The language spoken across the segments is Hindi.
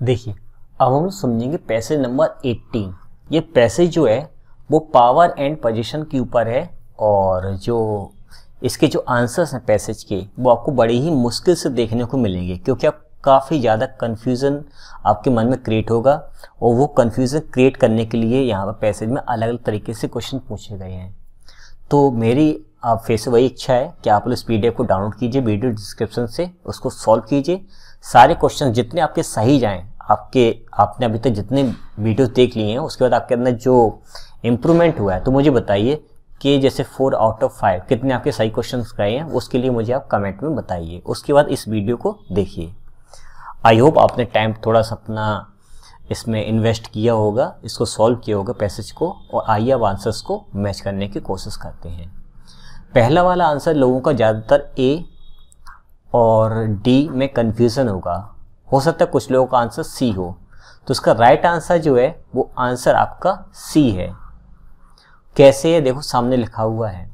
देखिए, अब हम समझेंगे पैसेज नंबर 18। ये पैसेज जो है वो पावर एंड पोजीशन के ऊपर है और जो इसके जो आंसर्स हैं पैसेज के वो आपको बड़ी ही मुश्किल से देखने को मिलेंगे, क्योंकि आप काफ़ी ज़्यादा कन्फ्यूज़न आपके मन में क्रिएट होगा और वो कन्फ्यूज़न क्रिएट करने के लिए यहाँ पर पैसेज में अलग अलग तरीके से क्वेश्चन पूछे गए हैं। तो मेरी आप फिर से वही इच्छा है कि आप लोग इस PDF को डाउनलोड कीजिए वीडियो डिस्क्रिप्शन से, उसको सॉल्व कीजिए। सारे क्वेश्चन जितने आपके सही जाएं, आपने अभी तक जितने वीडियोस देख लिए हैं उसके बाद आपके अंदर जो इम्प्रूवमेंट हुआ है तो मुझे बताइए कि जैसे 4 आउट ऑफ 5 कितने आपके सही क्वेश्चन गए हैं, उसके लिए मुझे आप कमेंट में बताइए। उसके बाद इस वीडियो को देखिए। आई होप आपने टाइम थोड़ा सा अपना इसमें इन्वेस्ट किया होगा, इसको सॉल्व किया होगा पैसेज को, और आइए अब आंसर्स को मैच करने की कोशिश करते हैं। पहला वाला आंसर लोगों का ज़्यादातर ए और डी में कन्फ्यूज़न होगा। हो सकता है कुछ लोगों का आंसर सी हो, तो इसका राइट आंसर जो है वो आंसर आपका सी है। कैसे है देखो, सामने लिखा हुआ है,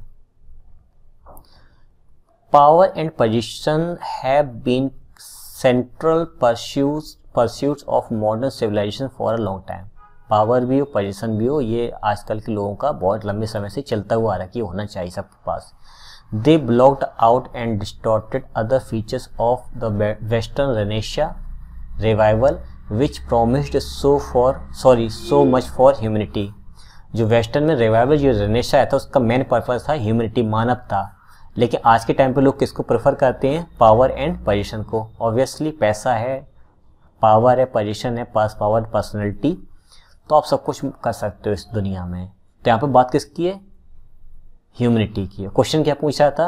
power and position have been central pursuits of modern civilisation for a long time. Power भी हो, पोजीशन भी हो, ये आजकल के लोगों का बहुत लंबे समय से चलता हुआ आ रहा है कि होना चाहिए सबके पास। They blocked out and distorted other features of the Western Renaissance revival, which promised so much for humanity। जो वेस्टर्न में रिवाइवल जो रेनेसा आया था उसका मेन पर्पस था ह्यूमैनिटी, मानवता। लेकिन आज के टाइम पे लोग किसको प्रेफर करते हैं? पावर एंड पोजीशन को। ऑब्वियसली पैसा है, पावर है, पोजीशन है, पावर, पर्सनैलिटी, तो आप सब कुछ कर सकते हो इस दुनिया में। तो यहाँ पे बात किसकी है? ह्यूमैनिटी की है। क्वेश्चन क्या पूछा था?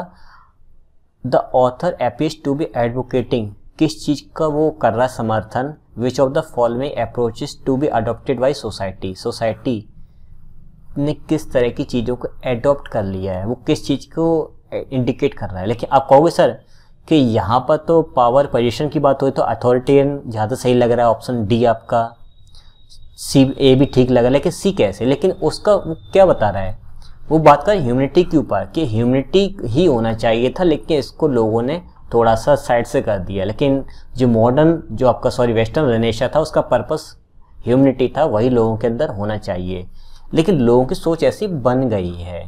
The author appears to be advocating, किस चीज का वो कर रहा है समर्थन? Which of the following approaches to be adopted by society, society ने किस तरह की चीज़ों को एडॉप्ट कर लिया है, वो किस चीज़ को इंडिकेट कर रहा है। लेकिन आप कहोगे सर कि यहाँ पर तो पावर पोजीशन की बात हुई तो अथॉरिटेरियन ज़्यादा सही लग रहा है, ऑप्शन डी आपका, सी ए भी ठीक लगा, लेकिन सी कैसे? लेकिन उसका वो क्या बता रहा है? वो बात कर ह्यूमैनिटी के ऊपर कि ह्यूमैनिटी ही होना चाहिए था, लेकिन इसको लोगों ने थोड़ा सा साइड से कर दिया। लेकिन जो मॉडर्न जो आपका वेस्टर्न रेनेसा था उसका पर्पस ह्यूमैनिटी था, वही लोगों के अंदर होना चाहिए। लेकिन लोगों की सोच ऐसी बन गई है,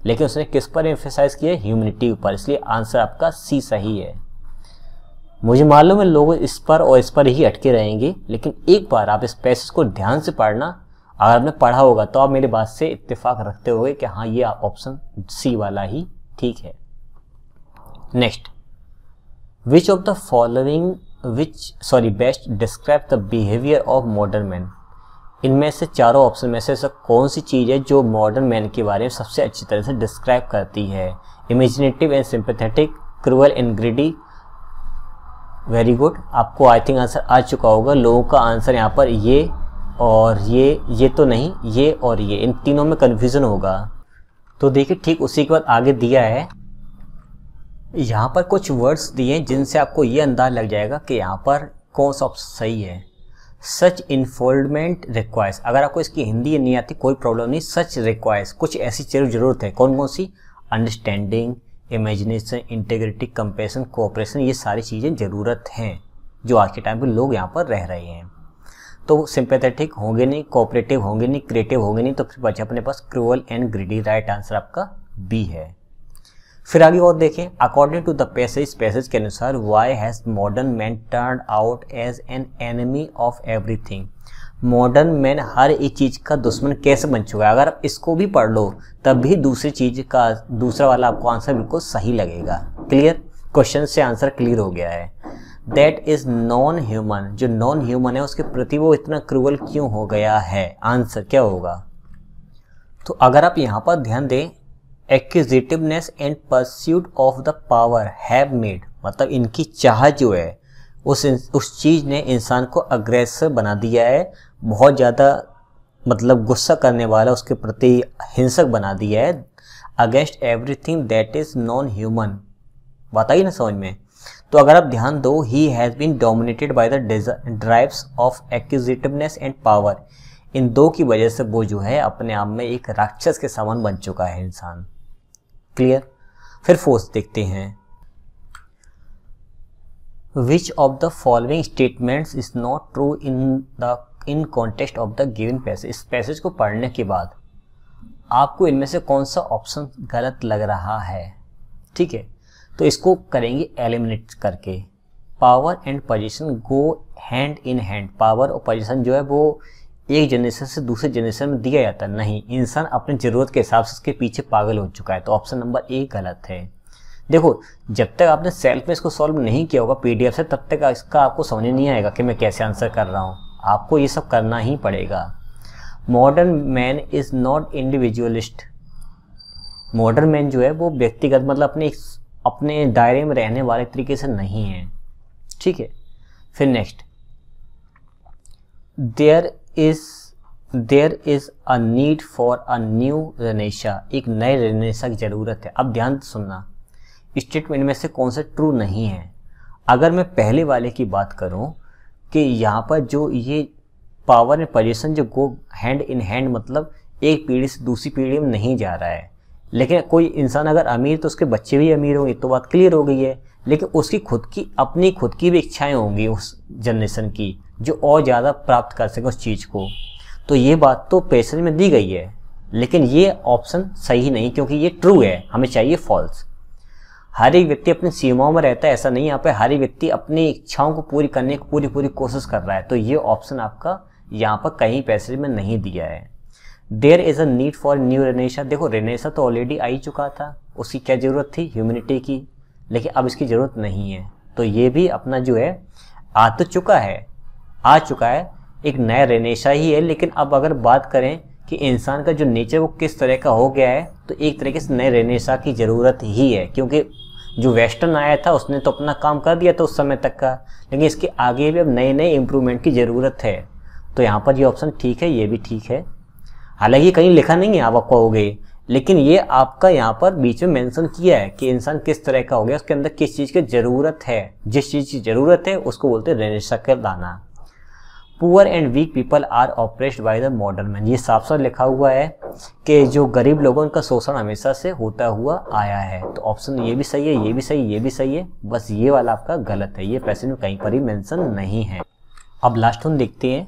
लेकिन उसने किस पर एम्फेसाइज किया? ह्यूमैनिटी ऊपर। इसलिए आंसर आपका सी सही है। मुझे मालूम है लोग इस पर और इस पर ही अटके रहेंगे, लेकिन एक बार आप इस पैसेज को ध्यान से पढ़ना। अगर आपने पढ़ा होगा तो आप मेरी बात से इत्तेफाक रखते होगे कि हाँ ये ऑप्शन सी वाला ही ठीक है। Next, which of the following best describe the behaviour of modern man. इनमें से चारों ऑप्शन में से कौन सी चीज़ है जो मॉडर्न मैन के बारे में सबसे अच्छी तरह से डिस्क्राइब करती है? Imaginative and sympathetic, cruel and greedy. Very good, आपको आई थिंक आंसर आ चुका होगा। लोगों का आंसर यहाँ पर ये और ये तो नहीं, ये और ये, इन तीनों में कन्फ्यूजन होगा। तो देखिए ठीक उसी के बाद आगे दिया है, यहाँ पर कुछ वर्ड्स दिए हैं जिनसे आपको ये अंदाज लग जाएगा कि यहाँ पर कौन सा ऑप्शन सही है। सच इन्फोल्डमेंट रिक्वायर्स, अगर आपको इसकी हिंदी नहीं आती कोई प्रॉब्लम नहीं। सच रिक्वायर्स, कुछ ऐसी चीज़ों की जरूरत है। कौन कौन सी? Understanding, imagination, integrity, compassion, cooperation, ये सारी चीज़ें ज़रूरत हैं जो आज के टाइम पे लोग यहाँ पर रह रहे हैं। तो सिंपैथेटिक होंगे नहीं, कोऑपरेटिव होंगे नहीं, क्रिएटिव होंगे नहीं, तो फिर बचा अपने पास cruel and greedy. Right answer आपका बी है। फिर आगे और देखें, अकॉर्डिंग टू द पैसेज के अनुसार why has modern man turn out as an enemy of everything. Modern man हर एक चीज़ का दुश्मन कैसे बन चुका है? अगर आप इसको भी पढ़ लो तब भी दूसरी चीज़ का दूसरा वाला आपको आंसर बिल्कुल सही लगेगा। क्लियर? क्वेश्चन से आंसर क्लियर हो गया है। दैट इज नॉन ह्यूमन, जो नॉन ह्यूमन है उसके प्रति वो इतना क्रूअल क्यों हो गया है? आंसर क्या होगा? तो अगर आप यहाँ पर ध्यान दें, acquisitiveness and pursuit of the power have made, मतलब इनकी चाहत जो है उस चीज़ ने इंसान को अग्रेसिव बना दिया है, बहुत ज़्यादा मतलब गुस्सा करने वाला, उसके प्रति हिंसक बना दिया है। Against everything that is non human, बात आई ना समझ में? तो अगर आप ध्यान दो, he has been dominated by the drives of acquisitiveness and power. इन दो की वजह से वो जो है अपने आप में एक राक्षस के समान बन चुका है इंसान। क्लियर? फिर फोर्थ देखते हैं, विच of the following statements is not true in context of the given passage. इस पैसेज को पढ़ने के बाद आपको इनमें से कौन सा ऑप्शन गलत लग रहा है, ठीक है। तो इसको करेंगे एलिमिनेट करके। Power and position go hand in hand. Power और पोजीशन जो है वो एक जनरेशन से दूसरे जनरेशन में दिया जाता है, नहीं। इंसान अपनी ज़रूरत के हिसाब से उसके पीछे पागल हो चुका है। तो ऑप्शन नंबर ए गलत है। देखो, जब तक आपने सेल्फ में इसको सॉल्व नहीं किया होगा पीडीएफ से, तब तक इसका आपको समझ नहीं आएगा कि मैं कैसे आंसर कर रहा हूँ। आपको ये सब करना ही पड़ेगा। Modern man is not individualist. Modern man जो है वो व्यक्तिगत मतलब अपने दायरे में रहने वाले तरीके से नहीं है, ठीक है। फिर next, there is a need for a new renaissance. एक नए रेनेसा की ज़रूरत है। अब ध्यान सुनना, स्टेटमेंट में से कौन सा ट्रू नहीं है। अगर मैं पहले वाले की बात करूं कि यहाँ पर जो ये पावर एंड पोजीशन जो गो हैंड इन हैंड मतलब एक पीढ़ी से दूसरी पीढ़ी में नहीं जा रहा है, लेकिन कोई इंसान अगर अमीर तो उसके बच्चे भी अमीर होंगे, तो बात क्लियर हो गई है। लेकिन उसकी अपनी खुद की भी इच्छाएं होंगी उस जनरेशन की, जो और ज़्यादा प्राप्त कर सके उस चीज़ को। तो ये बात तो पैसेज में दी गई है, लेकिन ये ऑप्शन सही नहीं, क्योंकि ये ट्रू है, हमें चाहिए फॉल्स। हर एक व्यक्ति अपनी सीमाओं में रहता है, ऐसा नहीं। यहाँ पे हर एक व्यक्ति अपनी इच्छाओं को पूरी करने की पूरी कोशिश कर रहा है। तो ये ऑप्शन आपका यहाँ पर कहीं पैसेज में नहीं दिया है। There is a need for new renaissance. देखो, रेनेसा तो ऑलरेडी आ ही चुका था, उसकी क्या ज़रूरत थी, ह्यूमैनिटी की, लेकिन अब इसकी ज़रूरत नहीं है। तो ये भी अपना जो है आ चुका है, एक नया रेनेसा ही है। लेकिन अब अगर बात करें कि इंसान का जो नेचर वो किस तरह का हो गया है, तो एक तरीके से नए रेनेसा की ज़रूरत ही है, क्योंकि जो वेस्टर्न आया था उसने तो अपना काम कर दिया था उस समय तक का, लेकिन इसके आगे भी अब नए इम्प्रूवमेंट की ज़रूरत है। तो यहाँ पर ये ऑप्शन ठीक है, ये भी ठीक है। हालांकि कहीं लिखा नहीं है, आप कहोगे, लेकिन ये आपका यहाँ पर बीच में मेंशन किया है कि इंसान किस तरह का हो गया, उसके अंदर किस चीज़ की ज़रूरत है। जिस चीज़ की ज़रूरत है उसको बोलते हैं रेनेसा का लाना। Poor and weak people are oppressed by the modern man. ये साफ साफ लिखा हुआ है कि जो गरीब लोगों का शोषण हमेशा से होता हुआ आया है। तो ऑप्शन ये भी सही है, ये भी सही, ये भी सही है, बस ये वाला आपका गलत है। ये पैसेज में कहीं पर ही मेंशन नहीं है। अब लास्ट वन देखते हैं,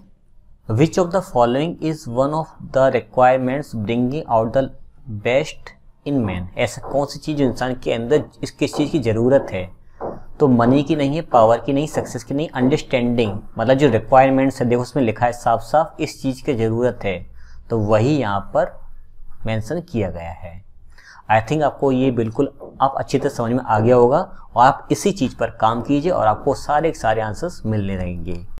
विच of the following is one of the requirements bringing out the best in man. ऐसा कौन सी चीज़ इंसान के अंदर किस चीज़ की ज़रूरत है। तो मनी की नहीं है, पावर की नहीं, सक्सेस की नहीं, अंडरस्टैंडिंग मतलब जो रिक्वायरमेंट्स है, देखो उसमें लिखा है साफ साफ इस चीज़ की ज़रूरत है, तो वही यहाँ पर मेंशन किया गया है। आई थिंक आपको ये बिल्कुल आप अच्छी तरह समझ में आ गया होगा, और आप इसी चीज़ पर काम कीजिए और आपको सारे आंसर्स मिलने रहेंगे।